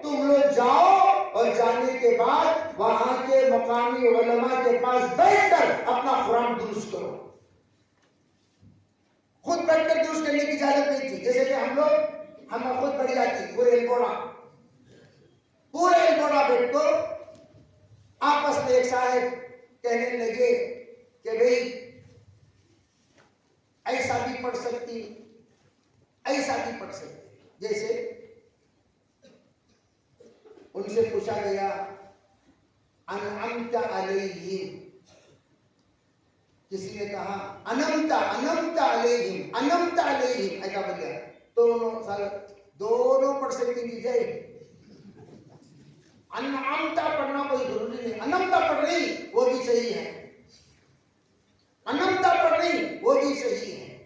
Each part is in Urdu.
تم لوگ جاؤ اور جانے کے بعد وہاں کے مقامی علماء کے پاس بیٹھ کر اپنا قرآن درست کرو. خود بیٹھ کر درست کرنے کی اجازت نہیں تھی. جیسے کہ ہم خود بڑھ جاتی پورے الگوڑا بیٹھ کو آپس میں ایک صاحب کہنے لگے کہ بھئی ایسا بھی پڑھ سکتی ایسا بھی پڑھ سکتی. جیسے ان سے پوچھا گیا انعمت علیہم، کسی نے کہا انعمت علیہم ایسا بولیا تو دونوں پڑھ سکتی تھی. جائے انعمت پڑھنا کوئی ضروری نہیں. انعمت پڑھ رہی وہ بھی صحیح ہے، انعمت پڑھ رہی وہ بھی صحیح ہے،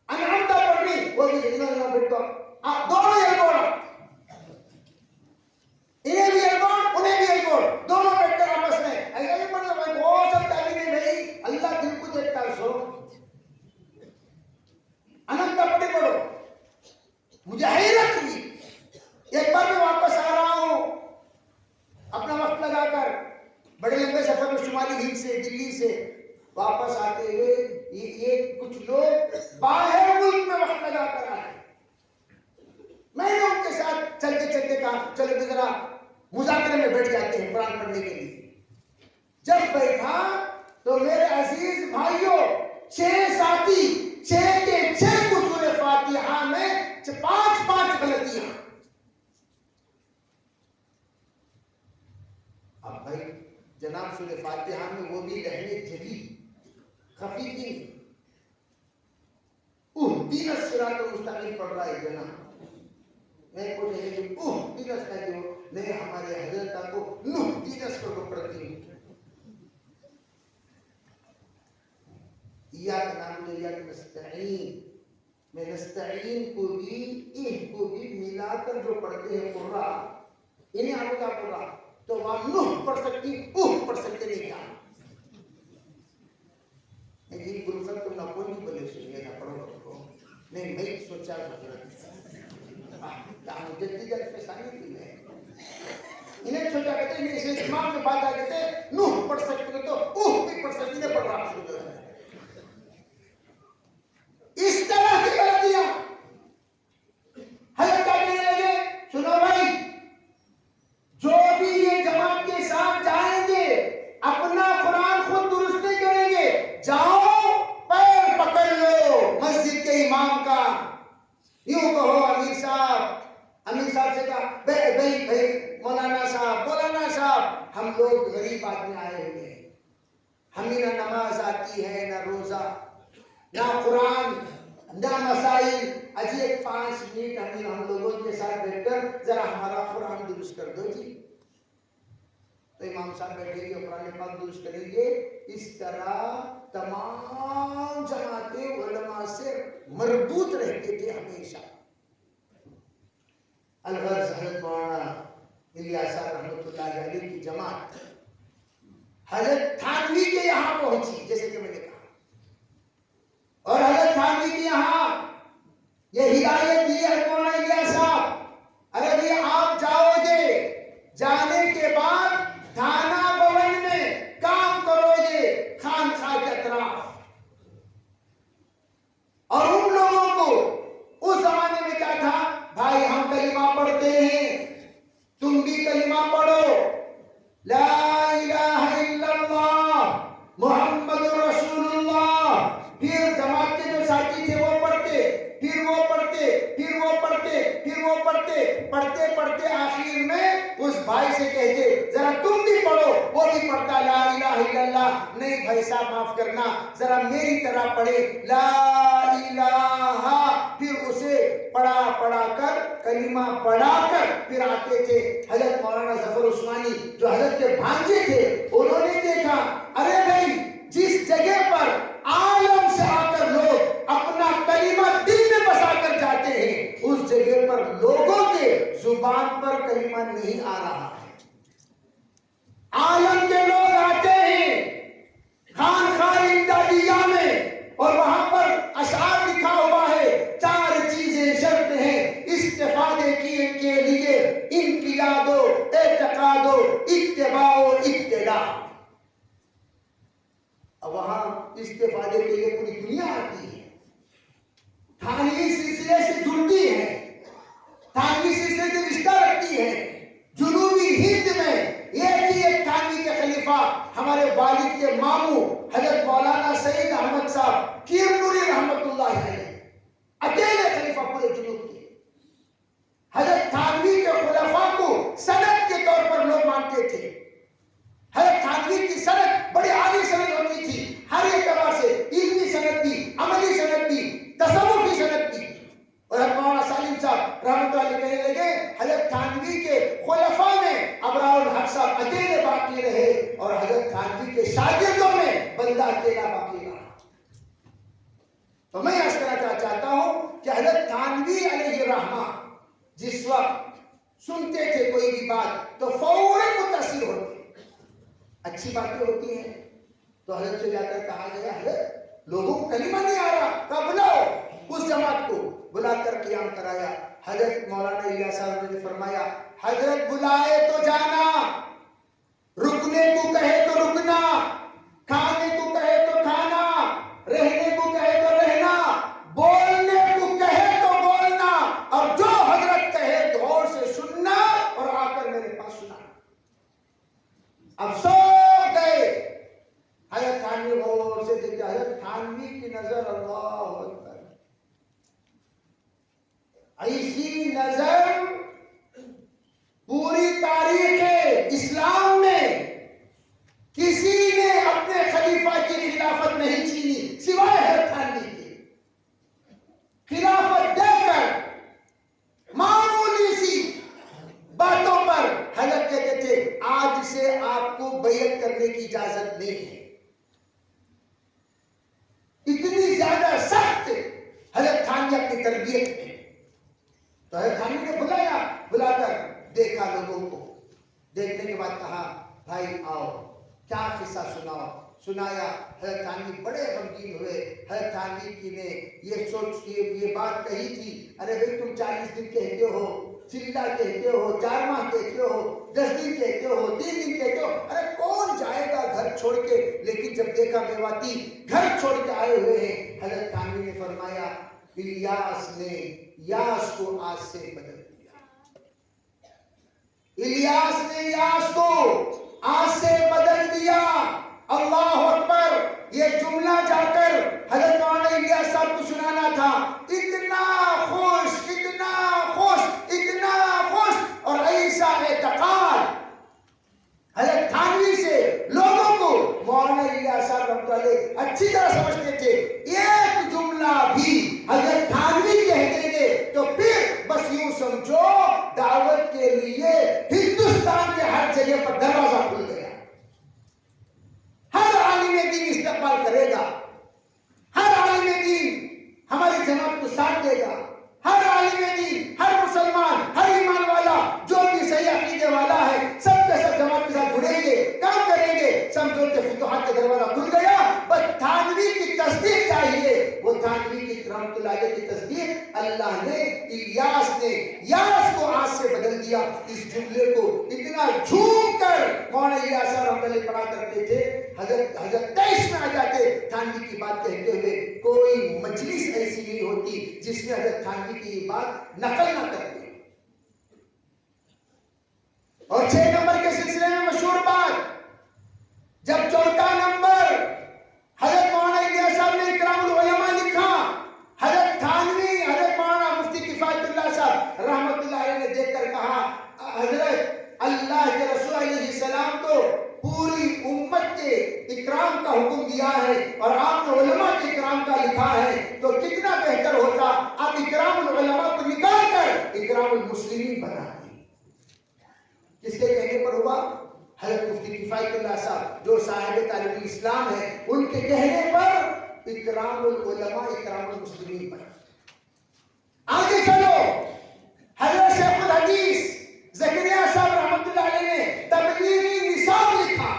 انعمت پڑھ رہی وہ بھی صحیح ہے. دونوں الگوڑ، انہیں بھی الگوڑ انہیں بھی الگوڑ، دونوں بیٹھ کر آپس میں ایسا نہیں پڑھنا بھائی وہ سب تعلیم ہے بھائی، اللہ دل کو دیکھتا ہے. سو انعمت پڑھو. مجھے حیرت ہوئی. ایک بار میں واپس آ رہا ہوں اپنا وقت لگا کر بڑے لمبے سفر میں، شمالی ہند سے دلی سے واپس آتے ہوئے یہ کچھ لوگ باہر ملک میں وقت لگا کر آئے. میں نے ان کے ساتھ چلتے کہا چلو کہ ذرا مذاکرے میں بیٹھ جاتے ہیں قرآن پڑھنے کے لیے. جب بیٹھا تو میرے عزیز بھائیوں 6 ساتھی 6 کے 6 کو سورہ فاتحہ میں 5 غلطیاں. اب بھائی جناب سورہ فاتحہ میں وہ بھی لہنے جلی خفی کی اہدنا الصراط المستقیم پڑھ رہا ہے جناب. میں کو نہیں اہدنا کہتے ہو نہیں، ہمارے حضرت کو نہدنا کو پڑھتی ہوں. ایاک نعبد و ایاک نستعین میں نستعین کو بھی ملا کر جو پڑھتے ہیں قرآ انہیں آپ کا قرآ تو وہاں نوح پڑھ سکتی پڑھ سکتے نہیں. کیا یہ گلفت تو نہ کوئی بولے سنیے نہ پڑھو نہیں. میں سوچا جدید فیصانی تھی میں انہیں سوچا کہتے ہیں اسے اسمام میں بات آ کہتے نوح پڑھ سکتے تو بھی پڑھ سکتی نہیں پڑھ رہا شروع ہے. اس طرح کی غلطیاں حضرت کہنے لگے سنو بھائی جو بھی یہ جماعت کے ساتھ جائیں گے اپنا قرآن خود درست نہیں کریں گے. جاؤ پیر پکڑ لو مسجد کے امام کا، یوں کہو امیر صاحب سے کہا بھائی مولانا صاحب ہم لوگ غریب آدمی آئے ہوئے ہیں، ہمیں نہ نماز آتی ہے نہ روزہ نہ قرآن نہ مسائل. اجی 5 منٹ ہم لوگوں کے ساتھ بیٹھ کر ذرا ہمارا قرآن درست کر دو جی. تو امام صاحب بیٹھیں گے قرآن پاک درست کریں گے. اس طرح تمام جماعتیں علماء سے مربوط رہتے تھے ہمیشہ. الغرض حضرت مولانا الیاس صاحب رحمۃ اللہ علیہ کی جماعت حضرت تھانوی کے یہاں پہنچی جیسے کہ میں نے کہا، اور حضرت تھانوی کے یہاں یہ ہدایت دی ہے مولانا الیاس صاحب، ارے بھئی آپ جاؤ گے، جانے کے بعد تھانہ بھون میں کام کرو گے خانقاہ کے اطراف. اور ان لوگوں کو اس زمانے میں کیا تھا بھائی ہم کلمہ پڑھتے ہیں تم بھی کلمہ پڑھو لا الہ الا اللہ محمد رسول اللہ. پھر جماعت کے جو ساتھی تھے وہ پڑھتے پڑھتے آخر میں اس بھائی سے کہتے ذرا تم بھی پڑھو. وہ بھی پڑھتا لا الہ الا اللہ. نہیں بھائی صاحب معاف کرنا ذرا میری طرح پڑھے لا الہ. پھر اسے پڑھا کر کلمہ پڑھا کر پھر آتے تھے. حضرت مولانا ظفر عثمانی جو حضرت کے بھانجے تھے انہوں نے دیکھا ارے بھائی جس جگہ پر عالم سے آ کر لوگ اپنا کلمہ دل میں بسا کر جاتے ہیں اس جگہ پر لوگوں کے زبان پر کلمہ نہیں آ رہا ہے. عالم کے لوگ آتے ہیں خانقاہ امدادیہ میں اور وہاں پر اشعار لکھا ہوا ہے 4 چیزیں شرط ہیں استفادے کے لیے کے فائدے کے لیے پوری دنیا آتی ہے، تھانوی سلسلے سے جڑتی ہے، تھانوی سلسلے سے رشتہ رکھتی ہے۔ جنوبی ہند میں ایک تھانوی کے خلیفہ ہمارے والد کے ماموں حضرت مولانا سید احمد صاحب کیرنوری رحمت اللہ علیہ، اکیلے خلیفہ پورے جنوب کے۔ حضرت تھانوی کے خلفاء کو سند کے طور پر لوگ مانتے تھے۔ حضرت تھانوی کی سند بڑی عالی سند ہوتی تھی، ہر ایک اعتبار سے، علمی سند بھی، عملی سند بھی، تصوفی سند بھی۔ اور حضرت مولانا سالم صاحب رحمۃ اللہ علیہ کہنے لگے حضرت تھانوی کے خلفاء میں ابرار الحق صاحب اکیلے باقی رہے اور حضرت تھانوی کے شاگردوں میں بندہ اکیلا باقی رہا۔ تو میں عرض کرنا چاہتا ہوں کہ حضرت تھانوی علیہ الرحمہ جس وقت سنتے تھے کوئی بھی بات تو فوراً متاثر ہوتے، اچھی باتیں ہوتی ہیں تو حضرت سے جا کر کہا گیا حضرت لوگوں کو کلمہ نہیں آ رہا، کہا بلاؤ، اس جماعت کو بلا کر قیام کرایا۔ حضرت مولانا الیاس صاحب نے فرمایا حضرت بلائے تو جانا، رکنے کو کہے تو رکنا، کھانے کو کہے تو کھانا، رہنے کو کہے تو رہنا، بولنے کو کہے تو بولنا، اور جو حضرت کہے غور سے سننا اور آ کر میرے پاس سنا۔ اب سو گئے، حضرت تھانوی غور سے دیکھتے، حضرت تھانوی کی نظر اللہ اکبر، ایسی نظر پوری تاریخ اسلام میں کسی نے اپنے خلیفہ کی خلافت نہیں چھینی سوائے حضرت تھانوی کے۔ خلافت دے کر معمولی سی باتوں پر حضرت کہتے تھے آج سے آپ کو بیعت کرنے کی اجازت نہیں ہے۔ اتنی زیادہ سخت حضرت تھانوی اپنی تربیت میں۔ تو حضرت تھانوی نے بلا کر دیکھا لوگوں کو، دیکھنے کے بعد کہا بھائی آؤ کیا قصہ سناؤ۔ سنایا، حضرت تھانوی بڑے غمگین ہوئے۔ حضرت تھانوی کی نے یہ بات کہی تھی، ارے بھائی تم 40 دن کہتے ہو، چلہ کہتے ہو، 4 ماہ کہتے ہو، 10 دن کہتے ہو، 3 دن کہتے ہو، ارے کون جائے گا گھر چھوڑ کے؟ لیکن جب دیکھا میواتی گھر چھوڑ کے آئے ہوئے ہیں، حضرت تھانوی نے فرمایا الیاس نے یاس کو آج سے بدل دیا، الیاس نے یاس کو آج سے بدل دیا۔ اللہ اکبر! یہ جملہ جا کر حضرت مولانا الیاس صاحب کو سنانا تھا۔ اتنا خوش، اتنا خوش، اتنا خوش، اور ایسا اعتقاد حضرت تھانوی سے لوگوں کو مولانا الیاس صاحب رحمۃ اللہ علیہ اچھی طرح سمجھتے تھے۔ ایک جملہ بھی حضرت تھانوی کہہ دیں گے تو پھر بس یوں سمجھو دعوت کے لیے ہندوستان کے ہر جگہ پر دروازہ کھل گیا، ہر عالم دین استقبال کرے گا، ہر عالم دین ہماری جماعت کو ساتھ دے گا، ہر عالم دین، ہر مسلمان، ہر ایمان والا جو بھی صحیح عقیدے والا ہے سب کے سب جماعت کے ساتھ جڑیں گے، کام کریں گے۔ سمجھو کہ فتوحات کا دروازہ کھل گیا۔ بس تھانوی کی تصدیق چاہیے، وہ تھانوی کی رحمت اللہ علیہ کی تصدیق اللہ نے الیاس نے یاس کو آج سے بدل دیا۔ اس جملے کو اتنا جھوم کر مولانا الیاس رحمۃ اللہ علیہ پڑھا کرتے تھے، حضرت 23 میں آ جاتے تھانوی کی بات کہتے ہوئے۔ کوئی مجلس ایسی نہیں ہوتی جس میں حضرت تھانوی کی یہ بات نقل نہ کرتے۔ اور 6 نمبر کے سلسلے میں مشہور بات، جب 4 نمبر حضرت مولانا الیاس صاحب نے اکرام العلماء لکھا، حضرت تھانوی حضرت مولانا مفتی کفایت اللہ صاحب رحمت اللہ علیہ نے دیکھ کر کہا حضرت اللہ کے رسول علیہ السلام تو پوری امت کے اکرام کا حکم دیا ہے اور آپ نے علماء کے اکرام کا لکھا ہے، تو کتنا بہتر ہوتا آپ اکرام العلماء کو نکال کر اکرام المسلمین بنا دیں۔ کس کے کہنے پر ہوا؟ حضرت مفتی کفایت اللہ صاحب جو صاحب تعلیم الاسلام ہے، ان کے کہنے پر اکرام العلماء اکرام المسلمین بنا۔ آگے چلو، حضرت شیخ الحدیث زکریا صاحب رحمت اللہ علیہ نے تبلیغی نصاب لکھا۔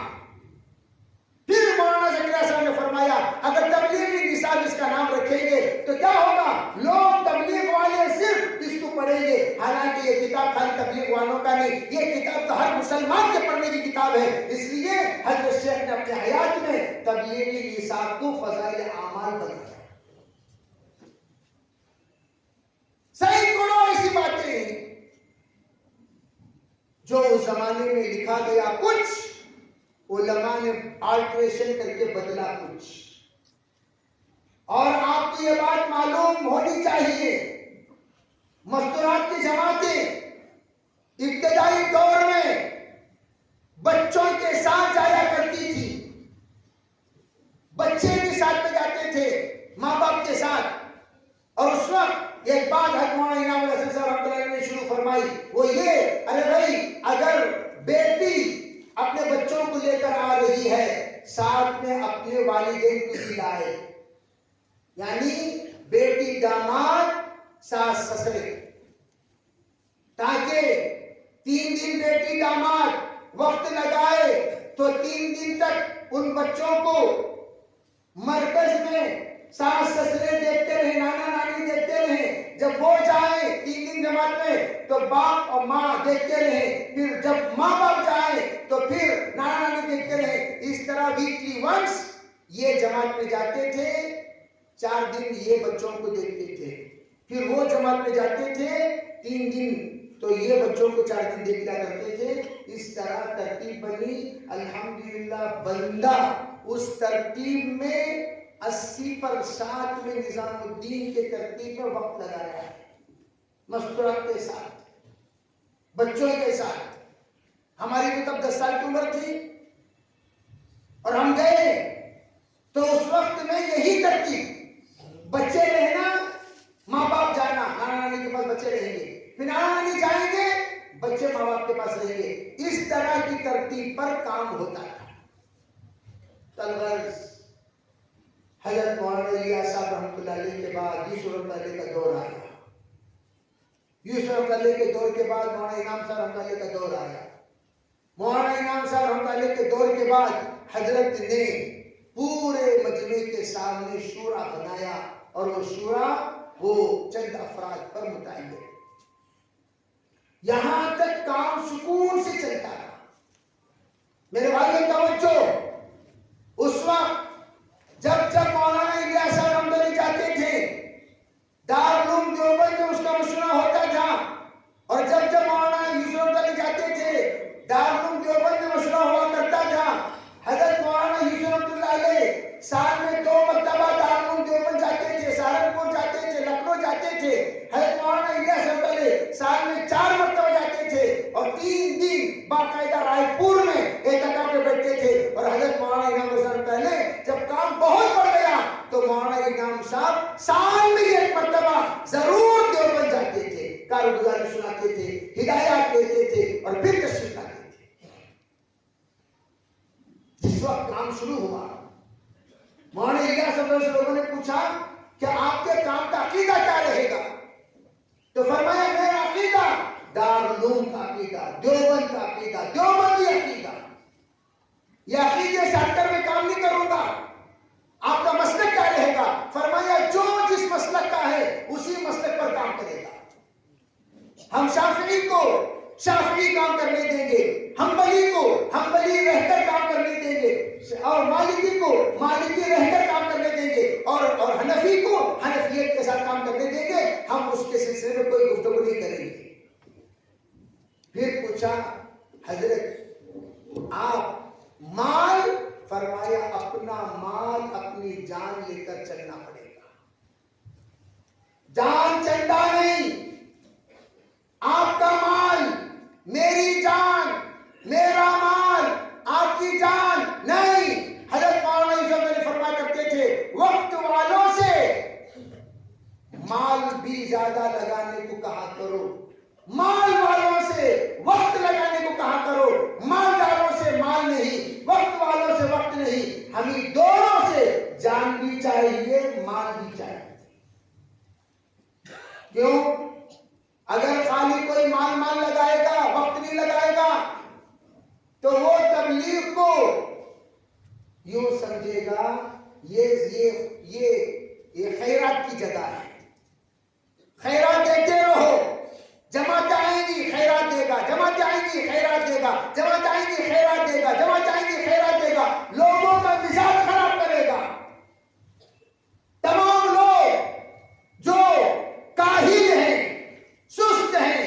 پھر مولانا زکریا صاحب نے فرمایا اگر تبلیغی نصاب اس کا نام رکھیں گے تو کیا ہوگا؟ لوگ تبلیغ والے صرف اس کو پڑھیں گے، حالانکہ یہ یہ کتاب خالی تبلیغ والوں کا نہیں، یہ کتاب تو ہر مسلمان کے پڑھنے کی کتاب ہے. اس لیے حضرت شیخ نے اپنے حیات میں تبلیغی نصاب کو فضائل اعمال بنایا. سینکڑوں ایسی باتیں ہیں جو اس زمانے میں لکھا گیا، کچھ علماء نے آلٹریشن کر کے بدلا کچھ. اور آپ کو یہ بات معلوم ہونی چاہیے، مستورات کی جماعتیں ابتدائی دور میں بچوں کے ساتھ جایا کرتی تھی. بچے بھی ساتھ میں جاتے تھے ماں باپ کے ساتھ. اور اس وقت ایک بات حضرت مولانا انعام الحسن صاحب رحمۃ اللہ علیہ نے شروع فرمائی، وہ یہ، ارے بھائی اگر بیٹی اپنے بچوں کو لے کر آ رہی ہے، ساتھ میں اپنے والدین کو بھی لائے. یعنی بیٹی داماد ساس سسرے، تاکہ 3 دن بیٹی داماد وقت لگائے تو 3 دن تک ان بچوں کو مرکز میں ساس سسرے دیکھتے رہے، نانا نانی دیکھتے رہے. جب وہ جائیں 3 دن جماعت میں تو باپ اور ماں دیکھتے رہے. پھر جب ماں باپ جائیں تو پھر نانا نانی دیکھتے رہے. اس طرح ویکلی ونس یہ جماعت میں جاتے تھے، 4 دن یہ بچوں کو دیکھتے تھے. پھر وہ جماعت میں جاتے تھے 3 دن تو یہ بچوں کو 4 دن دیکھ لیا کرتے تھے. اس طرح ترتیب بنی. الحمدللہ بندہ اس ترتیب میں 80% میں نظام الدین کے ترتیب میں وقت لگایا ہے. مستورات کے ساتھ، بچوں کے ساتھ. ہماری بھی تب 10 سال کی عمر تھی اور ہم گئے تو اس وقت میں یہی ترتیب، بچے رہنا، ماں باپ جانا. نانا نانی کے پاس بچے رہیں گے، پھر نانا نانی جائیں گے، بچے ماں باپ کے پاس رہیں گے. اس طرح کی ترتیب پر کام ہوتا تھا. الغرض حضرت مولانا الیاس صاحب رحمۃ اللہ علیہ کے بعد یوسف رحمۃ اللہ علیہ کا دور آیا. یوسف رحمۃ اللہ علیہ کے دور کے بعد مولانا انعام صاحب رحمۃ اللہ علیہ کا دور آیا. مولانا انعام صاحب رحمۃ اللہ علیہ کے دور کے بعد حضرت نے پورے مجمع کے سامنے شورا بنایا، اور وہ شورا وہ چند افراد پر متعلق. یہاں تک کام سکون سے چلتا رہا. میرے بھائیوں توجہ، اس وقت جب مولانا الیاس صاحب رحمۃ اللہ علیہ جاتے تھے دارالعلوم دیوبند میں اس کا مشورہ ہوتا تھا. اور جب مولانا یوسف رحمۃ اللہ علیہ جاتے تھے دارالعلوم دیوبند میں مشورہ ہوا کرتا تھا. حضرت مولانا یوسف رحمۃ اللہ علیہ سال میں 2 مرتبہ دارالعلوم دیوبند جاتے تھے، سہارنپور جاتے تھے، لکھنؤ جاتے تھے. حضرت مولانا الیاس رحمۃ اللہ علیہ سال میں 4 مرتبہ جاتے تھے اور 3 دن باقاعدہ رائے پور میں اعتکاف میں بیٹھتے تھے. اور حضرت مولانا انعام صاحب پہلے جب کام بہت بڑھ گیا تو مولانا انعام صاحب سال میں 1 مرتبہ ضرور دیوبند جاتے تھے، کارگزاری سناتے تھے، ہدایات دیتے تھے اور پھر تشریف لاتے تھے. جس وقت کام شروع ہوا مولانا الیاس صاحب سے لوگوں نے پوچھا کہ آپ کے کام کا عقیدہ کیا رہے گا؟ تو فرمایا میرا عقیدہ دارالعلوم کا عقیدہ، دیوبند کا عقیدہ، دیوبندی عقیدہ. یہ عقیدے سے ہٹ کر میں کام نہیں کروں گا. آپ کا مسلک کیا رہے گا؟ فرمایا جو جس مسلک کا ہے اسی مسلک پر کام کرے گا. ہم شافعی کو شافعی کام کرنے دیں گے، حنبلی کو حنبلی رہ کر کام کرنے دیں گے، اور مالکی کو مالکی رہ کر کام کرنے دیں گے، اور حنفی کو حنفیت کے ساتھ کام کرنے دیں گے. ہم اس کے سلسلے میں کوئی گفتگو نہیں کریں گے. پھر پوچھا حضرت آپ مال؟ فرمایا اپنا مال اپنی جان لے کر چلنا پڑے گا. جان چندہ نہیں، آپ کا مال میری جان، میرا مال آپ کی جان نہیں. حضرت مولانا یوسف علی فرمایا کرتے تھے وقت والوں سے مال بھی زیادہ لگانے کو کہا کرو، مال والوں سے وقت لگانے کو کہا کرو. مالداروں سے مال نہیں، وقت والوں سے وقت نہیں. ہمیں دونوں سے جان بھی چاہیے، مال بھی چاہیے. کیوں؟ اگر خالی کوئی مال لگائے گا، وقت نہیں لگائے گا، تو وہ تبلیغ کو یوں سمجھے گا یہ خیرات کی جگہ ہے، خیرات دیتے رہو، جماعتیں آئیں گی گا، جہاں چاہیں گے خیرات دے گا، جہاں چاہیں گے خیرات دے گا، لوگوں کا مزاج خراب کرے گا۔ تمام لوگ جو کاہل ہیں، سست ہیں،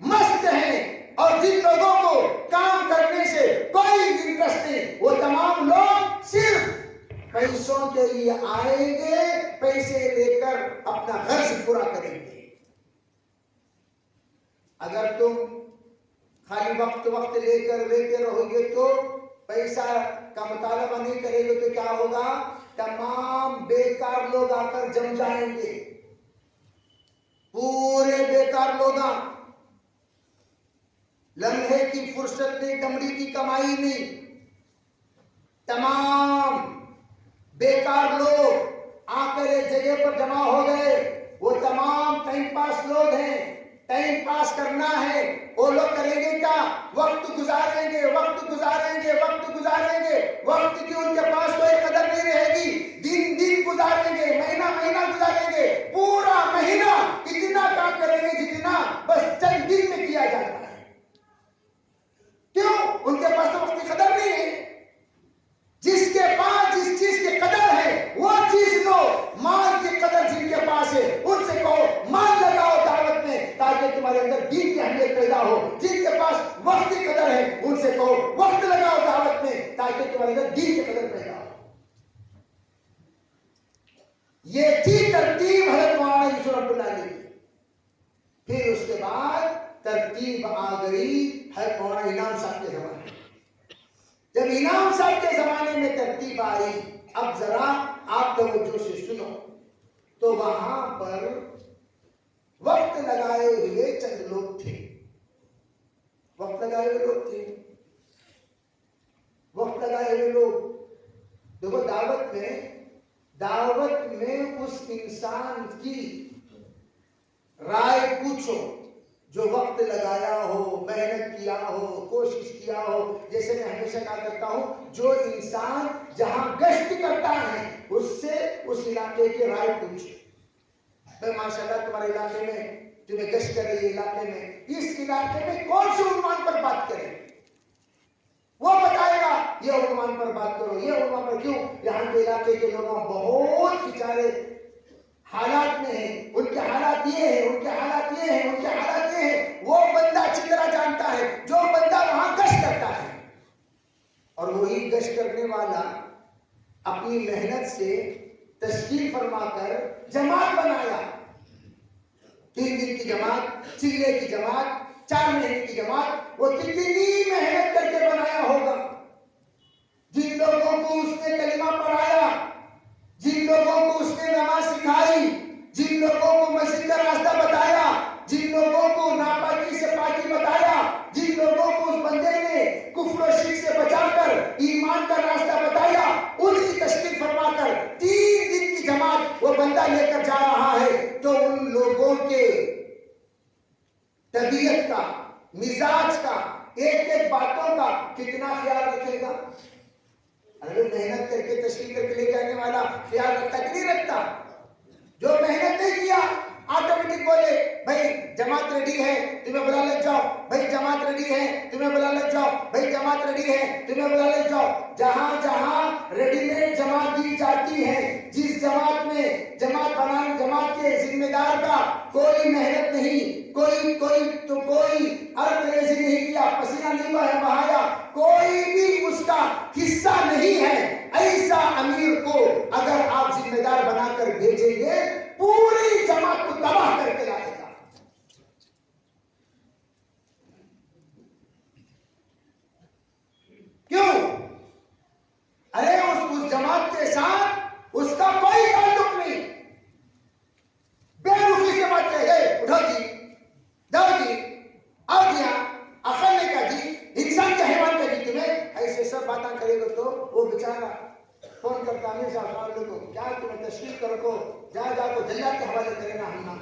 مست ہیں، اور جن لوگوں کو کام کرنے سے کوئی انٹرسٹ نہیں، وہ تمام لوگ صرف پیسوں کے لیے آئیں گے، پیسے لے کر اپنا غرض پورا کریں گے۔ اگر تم خالی وقت لے کے رہو گے تو پیسہ کا مطالبہ نہیں کرے گے تو کیا ہوگا؟ تمام بیکار لوگ آ کر جم جائیں گے، پورے بیکار لوگ، لمحے کی فرصت نہیں، دمڑی کی کمائی نہیں، تمام بیکار لوگ آ کر ایک جگہ پر جمع ہو گئے۔ وہ تمام ٹائم پاس لوگ ہیں، ٹائم پاس کرنا ہے۔ وہ لوگ کریں گے کیا؟ وقت گزاریں گے، وقت گزاریں گے، وقت گزاریں گے۔ وقت کی ان کے پاس کوئی قدر نہیں رہے گی، دن دن گزاریں گے، مہینہ مہینہ گزاریں گے، پورا مہینہ اتنا کام کریں گے جتنا بس چند دن میں کیا جاتا ہے۔ کیوں؟ ان کے پاس تو وقت کی قدر نہیں ہے۔ جس کے پاس جس چیز کی قدر ہے وہ چیز لو، مال کی قدر جن کے پاس ہے ان سے کہو مال لگاؤ دعوت میں، تاکہ تمہارے اندر دین کی اہمیت پیدا ہو۔ جن کے پاس وقت کی قدر ہے ان سے کہو وقت لگاؤ دعوت میں، تاکہ تمہارے اندر دین کی قدر پیدا ہو۔ یہ تھی ترتیب حضرت مولانا یوسف رحمۃ اللہ علیہ کی۔ پھر اس کے بعد ترتیب آ گئی حضرت مولانا انعام صاحب کے زمانے میں۔ جب انعام صاحب کے زمانے میں ترتیب آئی، اب ذرا آپ توجہ سے سنو، تو وہاں پر وقت لگائے ہوئے چند لوگ تھے، وقت لگائے ہوئے لوگ تھے، وقت لگائے ہوئے لوگ۔ دیکھو دعوت میں اس انسان کی رائے پوچھو جو وقت لگایا ہو، محنت کیا ہو، کوشش کیا ہو۔ جیسے میں ہمیشہ کہا کرتا ہوں، جو انسان جہاں گشت کرتا ہے اس سے اس علاقے کی رائے پوچھے۔ بھائی ماشاءاللہ تمہارے علاقے میں تمہیں گشت کر رہی ہے، علاقے میں اس علاقے میں کون سے عنوان پر بات کریں؟ وہ بتائے گا یہ عنوان پر بات کرو، یہ عنوان پر۔ کیوں؟ یہاں کے علاقے کے لوگ بہت بیچارے حالات میں ہیں، ان کے حالات یہ ہیں، ان کے حالات یہ ہیں، ان کے حالات یہ ہیں۔ وہ بندہ اچھی طرح جانتا ہے جو بندہ وہاں گشت کرتا ہے، اور وہی گشت کرنے والا اپنی محنت سے تشکیل فرما کر جماعت بنایا، 3 دن کی جماعت، چلے کی جماعت، 4 مہینے کی جماعت، وہ کتنی محنت کر کے بنایا ہوگا۔ جن لوگوں کو اس نے کلمہ پڑھایا، جن لوگوں کو اس نے نماز سکھائی، جن لوگوں کو مسجد کا راستہ بتایا، جن لوگوں کو ناپاکی سے پاکی بتایا، جن لوگوں کو اس بندے نے کفر و شرک سے بچا کر ایمان کا راستہ بتایا، ان کی تشکیل فرما کر 3 دن کی جماعت وہ بندہ لے کر جا رہا ہے، تو ان لوگوں کے طبیعت کا، مزاج کا، ایک ایک باتوں کا کتنا خیال رکھے گا؟ اگر محنت کر کے تشکیل کر کے لے جانے والا خیال رکھتا کہ نہیں رکھتا؟ جو محنت نہیں کیا آٹومیٹک بولے بھائی جماعت ریڈی ہے تمہیں بلا لے جاؤ، بھائی جماعت ریڈی ہے تمہیں بلا لے جاؤ، بھائی جماعت ریڈی ہے تمہیں بلا لے جاؤ۔ جہاں جہاں ریڈی میڈ جماعت دی جاتی ہے، جس جماعت میں جماعت بنانے، جماعت کے ذمہ دار کا کوئی محنت نہیں، کوئی ارتریزی نہیں کیا، پسینہ نہیں بہایا، کوئی بھی اس کا حصہ نہیں ہے، ایسا امیر کو اگر آپ ذمہ دار بنا کر بھیجیں گے پوری جماعت کو تباہ کر کے لائے گا۔ کیوں؟ ارے اس جماعت کے ساتھ اس کا کوئی تعلق نہیں، بے رخی سے بات کہے گئے اٹھو جی، جاؤ جی، آؤ جی، عقل نے کہا جی، انسان کے حیوان کا جی، تمہیں ایسے سب باتیں کرے گا تو وہ بیچارہ فون کرتا امیر صاحب کو کیا تمہیں تشریف کرو کو جا کو جلات کے حوالے کرے نا، ہم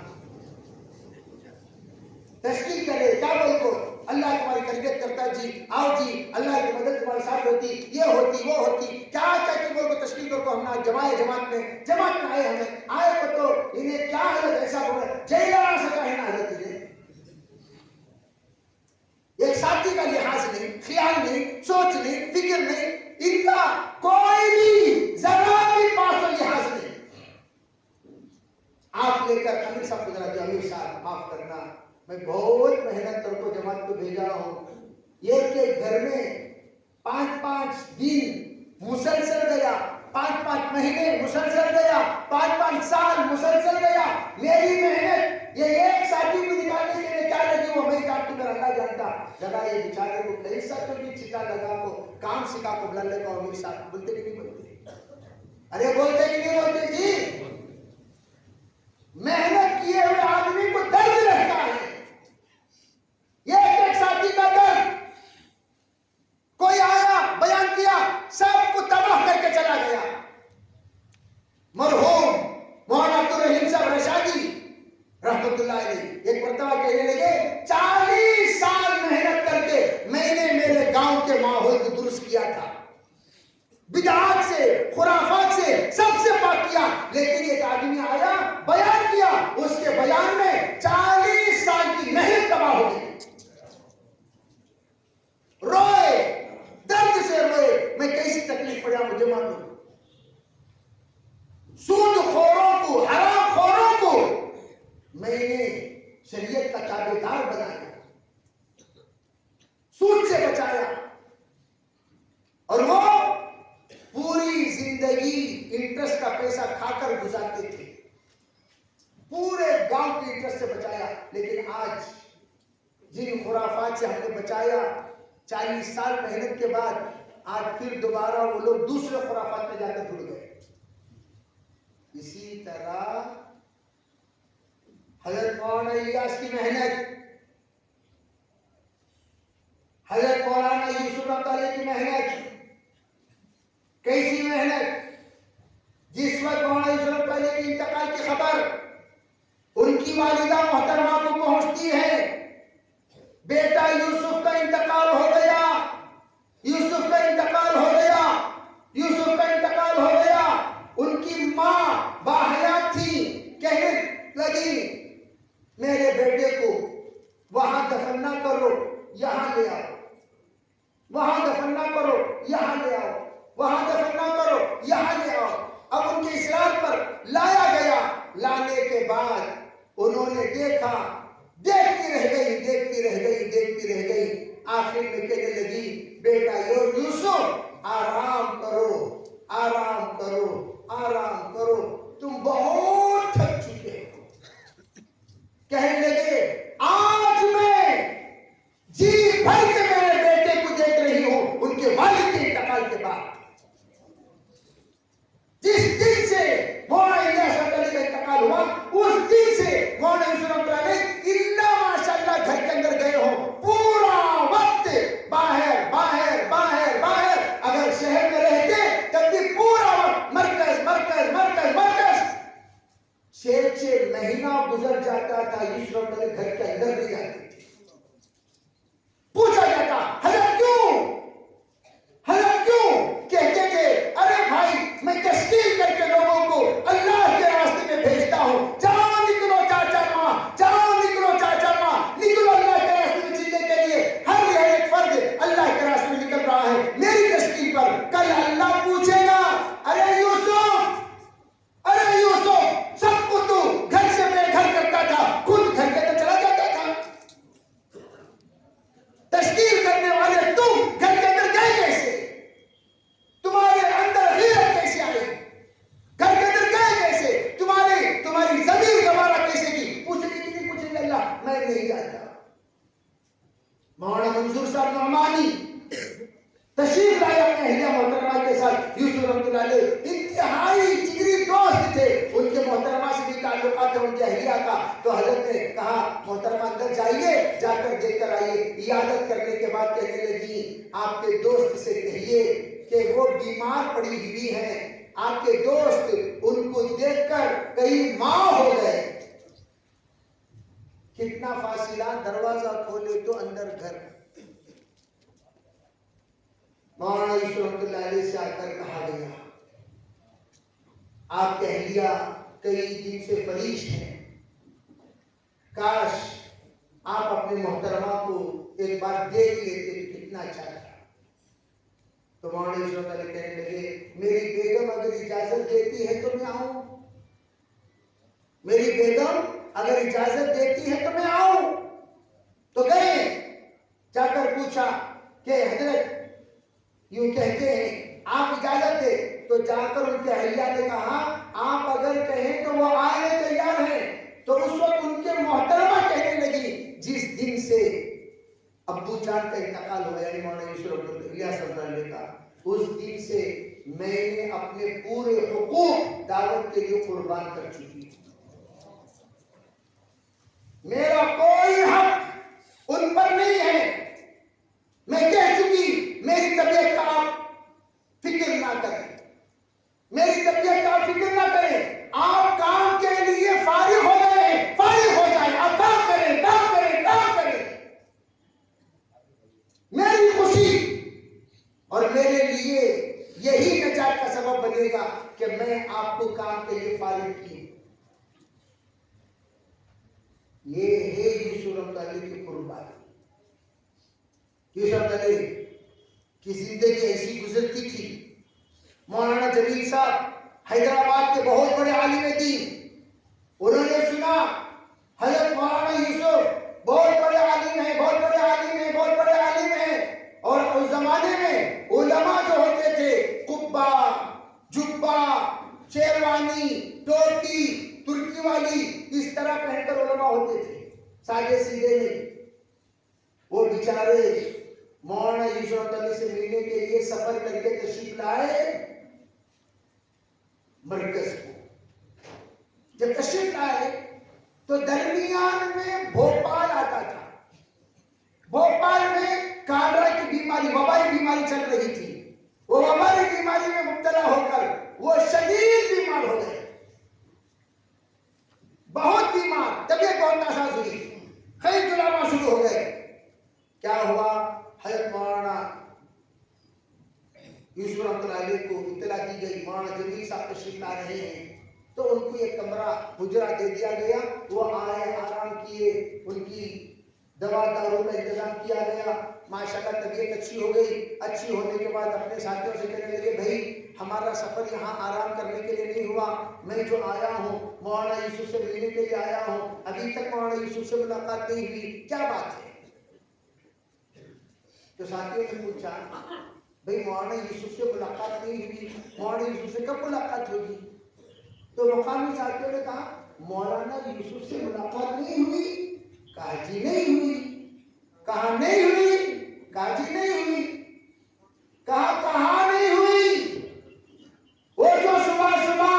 تشکیل کرے کیا بول کو اللہ تمہاری تربیت کرتا جی، آؤ جی، اللہ کی مدد تمہارے ساتھ ہوتی، یہ ہوتی وہ ہوتی، کیا کہ بول کو تشکیل کرو کو ہم نہ جماعت میں آئے، ہمیں آئے کو تو انہیں کیا حالت ایسا بول رہا جیلا نہ سکا ہے نا حالت انہیں، ایک ساتھی کا لحاظ نہیں، نہیں, فکر نہیں, ان کا کوئی بھی ذرا بھی پاس و لحاظ نہیں. آپ لے کر امیر صاحب کو ذرا, امیر صاحب معاف کرنا, میں بہت محنت کر کو جماعت کو بھیجا ہوں, یہ کہ گھر میں 5 دن مسلسل گیا, 5 مہینے مسلسل گیا, 5 سال مسلسل گیا, میری محنت یہ ایک ساتھی کو نکالنے کے لیے کیا لگی وہ میں جانتا, میرا اللہ جانتا. لگا یہ بیچارے کو کئی ساتھوں کی چھٹا لگا کو کام سکھا کو بلند لگا. امیر صاحب بولتے کہ نہیں بولتے, ارے بولتے کہ نہیں بولتے جی. محنت کیے ہوئے آدمی کو درد رہتا ہے, یہ ایک ساتھی کا درد. کوئی آیا بیان کیا, سب کو تباہ کر کے چلا گیا. مرحوم مولانا عبدالرحیم صاحب رشادی رحمت اللہ علیہ ایک مرتبہ کہنے لگے 40 سال محنت کر کے میں نے میرے گاؤں کے ماحول کو درست کیا تھا, بدعات سے خرافات سے سب سے پاک کیا, لیکن ایک آدمی آیا بیان کیا, اس کے بیان میں 40 سال کی محنت تباہ ہو گئی. روئے, درد سے روئے, میں کیسی تکلیف پڑا مجھے معلوم. سود خوروں کو, حرام خوروں کو میں نے شریعت کا تابعدار بنایا, سود سے بچایا, اور وہ پوری زندگی انٹرسٹ کا پیسہ کھا کر گزارتے تھے, پورے گاؤں کی انٹرسٹ سے بچایا. لیکن آج جن خرافات سے ہم نے بچایا, 40 سال محنت کے بعد آج پھر دوبارہ وہ لوگ دوسرے خرافات میں جا کر جڑ گئے. اسی طرح حضرت مولانا الیاس کی محنت, حضرت مولانا یوسف رحمۃ اللہ کی محنت, کیسی محنت. جس وقت مولانا یوسف رحمۃ اللہ کے انتقال کی خبر ان کی والدہ محترمہ کو پہنچتی ہے, بیٹا یوسف کا انتقال ہو گیا, یوسف کا انتقال ہو گیا, یوسف کا انتقال ہو گیا. ان کی ماں باحیات تھی, کہنے لگی میرے بیٹے کو وہاں دفن نہ کرو, یہاں لے آؤ, وہاں دفن نہ کرو, یہاں لے آؤ, وہاں دفن نہ کرو, یہاں لے آؤ. اب ان کے اصرار پر لایا گیا. لانے کے بعد انہوں نے دیکھا, دیکھتی رہ گئی, دیکھتی رہ گئی, دیکھتی رہ گئی. آخر میں کہنے لگی بیٹا یوسف آرام کرو, آرام کرو, آرام کرو, تم بہت تھک چکے ہو. کہنے لگے آج میں جی بھر کے میرے بیٹے کو دیکھ رہی ہوں ان کے والد کے انتقال کے بعد. جس دن سے مولانا الیاس رحمۃ اللہ کا انتقال ہوا, اس دن سے مولانا یوسف رحمۃ اللہ علیہ اللہ ماشاءاللہ گھر کے اندر گئے ہوں, پورا وقت باہر باہر باہر باہر. اگر شہر میں رہتے تب بھی پورا وقت مرکز مرکز مرکز مرکز. 6 مہینہ گزر جاتا تھا, یوسف رحمۃ اللہ گھر کے اندر نہیں جاتے تھے. پوچھا جاتا حضرت کیوں, حضرت کیوں؟ کہتے تھے ارے بھائی میں تشکیل کر کے لوگوں کو اللہ کے راستے میں بھیجتا ہوں, جاؤ نکلو 4 ماہ, جاؤ نکلو 4 ماہ, نکلو اللہ کے راستے میں چلنے کے لیے. ہر ایک فرد اللہ کے راستے میں نکل رہا ہے میری تشکیل پر. کل اللہ پوچھے گا ارے یوسف, ارے یوسف, سب کو تو گھر سے بے گھر کرتا تھا, خود گھر کے اندر چلا جاتا تھا. تشکیل کرنے والے تم گھر کے اندر گئے کیسے, تمہارے اندر غیرت کیسے آئی, گھر کے اندر گئے کیسے, تمہاری ضمیر گوارا کیسے کی. پوچھنے کی نہیں پوچھیں گے اللہ, میں نہیں جانتا. مولانا منظور صاحب نعمانی تشریف لائے اپنے اہلیہ محترمہ کے ساتھ. یوسف رحمۃ اللہ علیہ انتہائی جگری دوست تھے, ان کے محترمہ سے بھی تعلقات ہیں ان کے اہلیہ کا. تو حضرت نے کہا محترمہ اندر جائیے, جا کر دیکھ کر آئیے. عیادت کرنے کے بعد کہنے لگی آپ کے دوست سے کہیے کہ وہ بیمار پڑی ہوئی ہیں, آپ کے دوست ان کو دیکھ کر کئی ماہ ہو گئے. کتنا فاصلہ, دروازہ کھولے تو اندر گھر. مولانا یوسف رحمۃ اللہ علیہ سے آ کر کہا گیا آپ کے اہلیہ کئی دن سے فریش ہیں, کاش آپ اپنے محترمہ کو ایک بار دیکھ لیتے تو کتنا اچھا تھا. تو مولانا یوسف علی کہنے لگے میری بیگم اگر اجازت دیتی ہے تو میں آؤں، میری بیگم اگر اجازت دیتی ہے تو میں آؤں۔ تو گئے، جا کر پوچھا کہ حضرت یوں کہتے ہیں آپ اجازت دے، تو جا کر ان کے اہلیہ نے کہا آپ اگر کہیں تو وہ آنے تیار ہیں۔ تو اس وقت ان کے محترمہ کہنے لگی جس دن سے ابو جان کا انتقال ہوا یعنی مولانا یوسف الیاس رحمۃ اللہ علیہ کا، اس دن سے میں نے اپنے پورے حقوق دعوت کے لیے قربان کر چکی ہوں، میرا کوئی حق ان پر نہیں ہے، میں کہہ چکی میری طبیعت کا آپ فکر نہ کریں، میری طبیعت کا فکر نہ کریں، آپ کام کے لیے فارغ ہو گئے ہیں، فارغ ہو جائیں، آپ کام کریں کام کریں کام کریں، میری خوشی اور میرے لیے یہی نجات کا سبب بنے گا کہ میں آپ کو کام کے لیے فارغ کی۔ یہ ہے یوسف رحمۃ اللہ علیہ کی قربانی۔ یوسف علی کی زندگی ایسی گزرتی تھی۔ مولانا جمیل صاحب حیدرآباد کے بہت بڑے عالم دین، انہوں نے سنا حضرت مولانا یوسف بہت بڑے عالم ہیں، بہت بڑے عالم ہیں، بہت بڑے عالم ہیں، اور اس زمانے میں علماء جو ہوتے تھے قبا، جبہ، شیروانی، ٹوپی، ترکی والی اس طرح پہن کر علماء ہوتے تھے، سادے سیدھے نہیں۔ وہ بیچارے مولانا یوسف علی سے ملنے کے لیے سفر کر کے تشریف لائے مرکز کو۔ جب تشریف لائے تو درمیان میں بھوپال آتا تھا، بھوپال میں کالرا کی بیماری، وبائی بیماری چل رہی تھی، وہ وبائی بیماری میں مبتلا ہو کر وہ شدید بیمار ہو گئے، بہت بیمار، طبیعت بہت ناساز ہوئی، خیر جلانا شروع ہو گئے۔ کیا ہوا؟ حضرت مولانا یوسف رحمۃ اللہ علیہ کو اطلاع دی گئی مولانا جمیل صاحب تشریف لا رہے ہیں، تو ان کو ایک کمرہ حجرہ دے دیا گیا، وہ آئے، آرام کیے، ان کی دوا دارو کا انتظام کیا گیا، ماشاءاللہ طبیعت اچھی ہو گئی۔ اچھی ہونے کے بعد اپنے ساتھیوں سے کہنے لگے بھائی ہمارا سفر یہاں آرام کرنے کے لیے نہیں ہوا، میں جو آیا ہوں مولانا یوسف سے ملنے کے لیے آیا ہوں، ابھی تک مولانا یوسف سے ملاقات نہیں ہوئی، کیا بات ہے؟ تو ساتھیوں نے پوچھا بھائی مولانا یوسف سے ملاقات نہیں ہوئی، مولانا یوسف سے کب ملاقات ہوگی؟ تو مقامی ساتھیوں نے کہا مولانا یوسف سے ملاقات نہیں ہوئی؟ کہا جی نہیں ہوئی۔ کہا نہیں ہوئی؟ کہا جی نہیں ہوئی۔ کہا کہاں نہیں ہوئی؟ وہ جو صبح صبح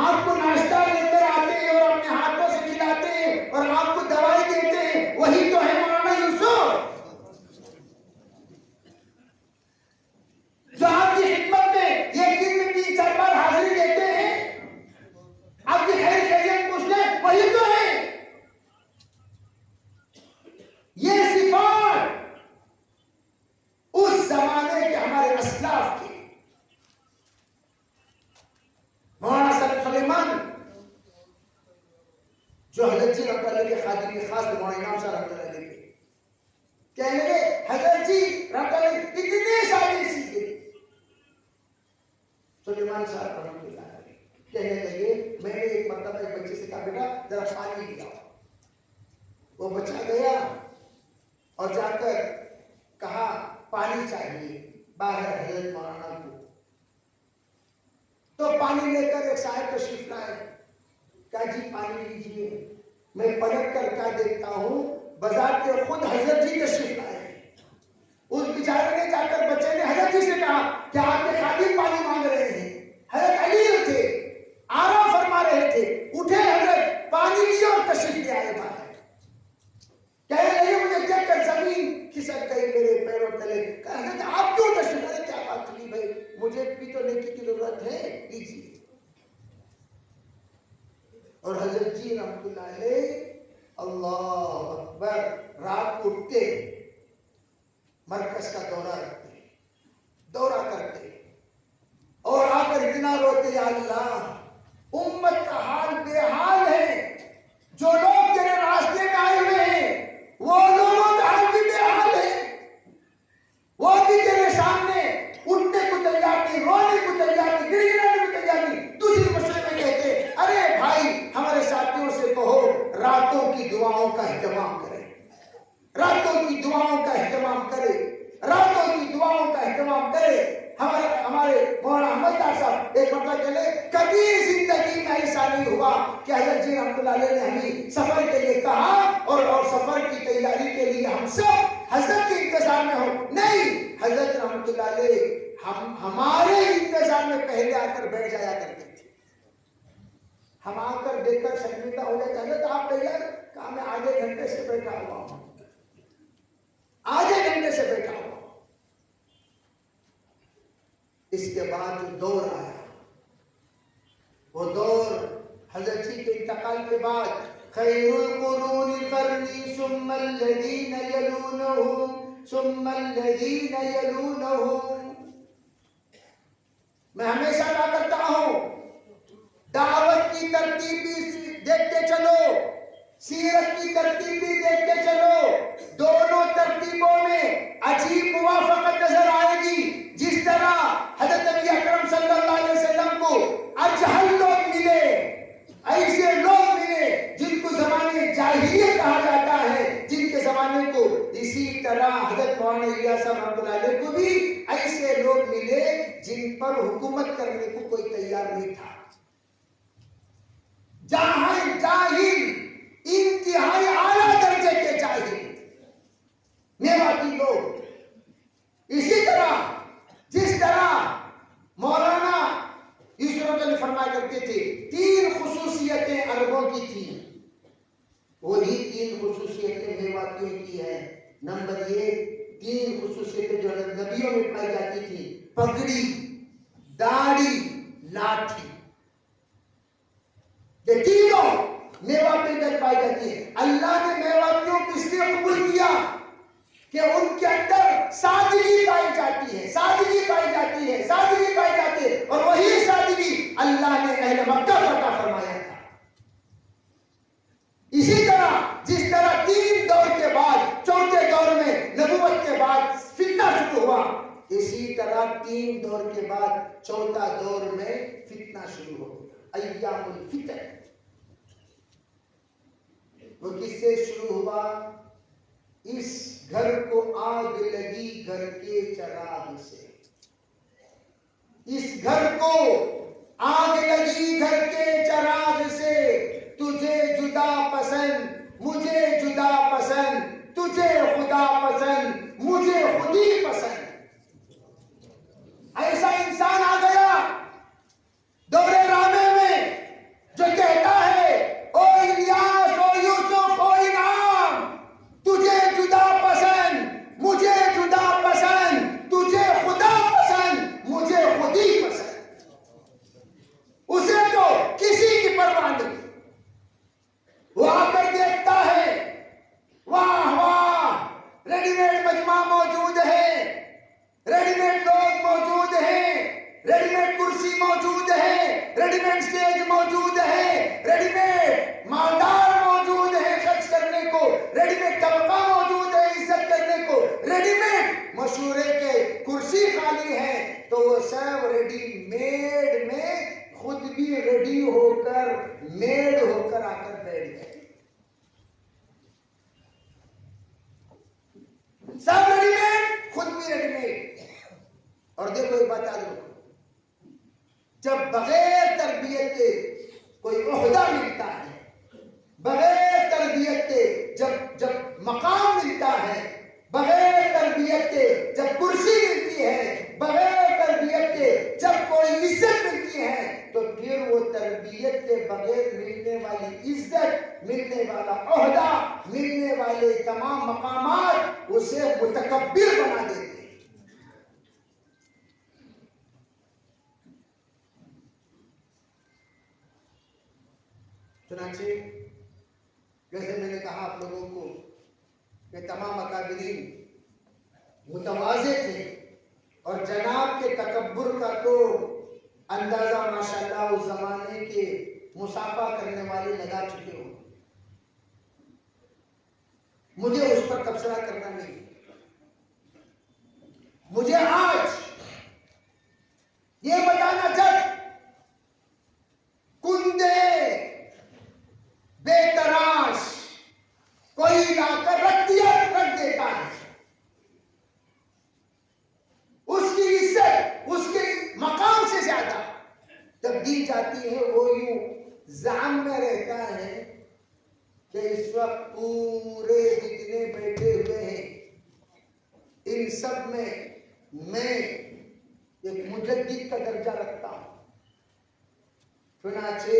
آپ کو ناشتہ لے کر آتے ہیں اور اپنے ہاتھوں سے کھلاتے ہیں اور آپ کو دوائی دیتے ہیں، وہی تو ہے مولانا یوسف جو آپ کی خدمت میں ایک دن میں 3-4 بار حاضری دیتے ہیں، آپ کی خیر خیریت پوچھتے ہیں، وہی تو ہے۔ یہ صفات اس زمانے کے ہمارے اسلاف کے مولانا سلیمان جو حضرت جی رحمۃ اللہ کے خادم خاص مولانا انعام صاحب رحمۃ اللہ علیہ کے کہنے لگے حضرت جی رحمۃ اللہ اتنے سادے سیدھے، سلیمان صاحب رحمۃ اللہ علیہ کہنے لگے میں نے ایک مرتبہ ایک بچے سے کہا بیٹا ذرا پانی لیا، وہ بچہ گیا اور جا کر کہا پانی چاہیے باہر حضرت مولانا کو، تو پانی لے کر ایک صاحب تشریف لائے، کہا جی پانی لیجیے۔ میں پلٹ کر کیا دیکھتا ہوں بذات خود حضرت جی تشریف لائے ہیں۔ اس بیچارے نے جا کر بچے نے حضرت جی سے کہا کہ آپ کے خادم پانی مانگ رہے ہیں، حضرت علی تھے آرام فرما رہے تھے، اٹھے حضرت پانی لیے اور تشریف لے آئے باہر، کہنے لگے مجھے دیکھ کر زمین کھسک گئی میرے پیروں تلے، کہا حضرت آپ کیوں تشریف لائے؟ کیا بات تھی بھائی مجھے بھی تو نیکی کی ضرورت ہے، لیجیے۔ اور حضرت جی رحمۃ اللہ علیہ اللہ اکبر رات کو اٹھتے مرکز کا دورہ کرتے اور آ کر اتنا روتے یا اللہ امت کا حال بے حال ہے، جو لوگ تیرے راستے میں آئے ہوئے ہیں وہ لوگوں کا حال بھی بے حال ہے، وہ بھی تیرے سامنے دعاؤں کا اہتمام کرے، راتوں کی دعاؤں کا اہتمام کرے، راتوں کی دعاؤں کا اہتمام کرے۔ ہمارے مولانا احمد ڈار صاحب ایک مرتبہ چلے، کبھی زندگی میں ایسا نہیں ہوا کہ حضرت جی رحمۃ اللہ علیہ نے ہمیں سفر کے لیے کہا اور سفر کی تیاری کے لیے ہم سب حضرت کے انتظار میں ہوں، نہیں، حضرت رحمۃ اللہ علیہ ہمارے انتظار میں پہلے آ کر بیٹھ جایا کرتے تھے۔ ہم آ کر دیکھ کر شرمندہ ہو جاتے، حضرت آپ تیار؟ کہا میں آدھے گھنٹے سے بیٹھا ہوا ہوں، آدھے گھنٹے سے بیٹھا ہوا ہوں۔ اس کے بعد جو دور آیا، وہ دور حضرت جی کے انتقال کے بعد، خیر القرون قرنی ثم الذین یلونہم ثم الذین یلونہم۔ میں ہمیشہ کہا کرتا ہوں، دعوت کی ترتیب بھی دیکھتے چلو، سیرت کی ترتیب بھی دیکھتے چلو، دونوں ترتیبوں میں عجیب موافقت نظر آئے گی۔ جس طرح حضرت نبی اکرم صلی اللہ علیہ وسلم کو اجہل لوگ ملے، ایسے لوگ ملے جن کو زمانے جاہلیت کہا جاتا ہے، جن کے زمانے کو، اسی طرح حضرت مولانا الیاس صاحب رحمۃ اللہ علیہ کو بھی ایسے لوگ ملے جن پر حکومت کرنے کو کوئی تیار نہیں تھا۔ جاہل، انتہائی اعلیٰ درجے کے جاہل میواتی لوگ۔ اسی طرح جس طرح مولانا یوسف علی فرمایا کرتے تھے، 3 خصوصیتیں عربوں کی تھیں، وہی 3 خصوصیتیں میواتیوں کی ہیں۔ نمبر 1، 3 خصوصیتیں جو نبیوں میں پائی جاتی تھی، پگڑی، داڑھی، لاٹھی، یہ تینوں میواتیوں میں پائی جاتی ہیں۔ اللہ نے میواتیوں کو اس لیے قبول کیا کہ ان کے اندر سادگی پائی جاتی ہے، سادگی پائی جاتی ہے، سادگی پائی جاتی ہے، اور وہی سادگی اللہ نے اہل مکہ کو عطا فرمایا تھا۔ اسی طرح جس طرح 3 دور کے بعد 4تھے دور میں نبوت کے بعد فتنہ شروع ہوا، اسی طرح 3 دور کے بعد 4تھا دور میں فتنہ شروع ہو گیا، ایام الفتن۔ وہ کس سے شروع ہوا؟ اس گھر کو آگ لگی گھر کے چراغ سے، اس گھر کو آگ لگی گھر کے چراغ سے، تجھے جدا پسند مجھے جدا پسند، تجھے خدا پسند مجھے خودی پسند۔ ایسا انسان آ گیا دور رامے میں جو کہتا ہے، او الیاس، او یوسف، او انعام، تجھے جدا پسند مجھے جدا پسند، تجھے خدا پسند مجھے خودی پسند۔ اسے تو کسی کی پرواہ نہیں، وہ آ کر دیکھتا ہے، واہ واہ، ریڈی میڈ مجمع موجود ہے، ریڈی میڈ لوگ موجود ہیں، ریڈی میڈ کرسی موجود ہے، ریڈی میڈ سٹیج موجود ہے، ریڈی میڈ مالدار موجود ہے خرچ کرنے کو، ریڈی میڈ طبقہ موجود ہے عزت کرنے کو، ریڈی میڈ مشورے کے کرسی خالی ہے، تو وہ سب ریڈی میڈ میں خود بھی ریڈی ہو کر میڈ ہو کر آ کر بیٹھ گئے، سب ریڈی میڈ، خود بھی ریڈی میڈ۔ اور دیکھو ایک بات یاد رکھو، جب بغیر تربیت کے کوئی عہدہ ملتا ہے، بغیر تربیت کے جب مقام ملتا ہے، بغیر تربیت کے جب کرسی ملتی ہے، بغیر تربیت کے جب کوئی عزت ملتی ہے، تو پھر وہ تربیت کے بغیر ملنے والی عزت، ملنے والا عہدہ، ملنے والے تمام مقامات اسے متکبر بنا دیتے ہیں۔ چنانچہ جیسے میں نے کہا آپ لوگوں کو کہ تمام اکابرین متواضع تھے، اور جناب کے تکبر کا تو اندازہ ماشاءاللہ اس زمانے کے مصافحہ کرنے والے لگا چکے ہوں۔ مجھے اس پر تبصرہ کرنا نہیں، مجھے آج یہ بتانا جب کندے بے تراش لا کر رکھ دیتا ہے. اس کی عزت اس کے مقام سے زیادہ جب دی جاتی ہے، وہ یوں ذہن میں رہتا ہے کہ اس وقت پورے جتنے بیٹھے ہوئے ہیں ان سب میں ایک مجدد کا درجہ رکھتا ہوں. چنانچہ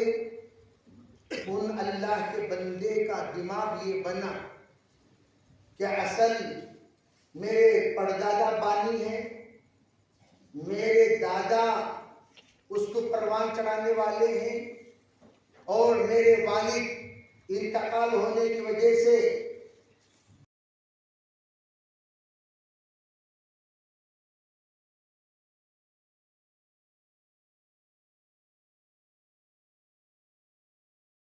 ان اللہ کے بندے کا دماغ یہ بنا کہ اصل میرے پردادا بانی ہیں، میرے دادا اس کو پروان چڑھانے والے ہیں، اور میرے والد انتقال ہونے کی وجہ سے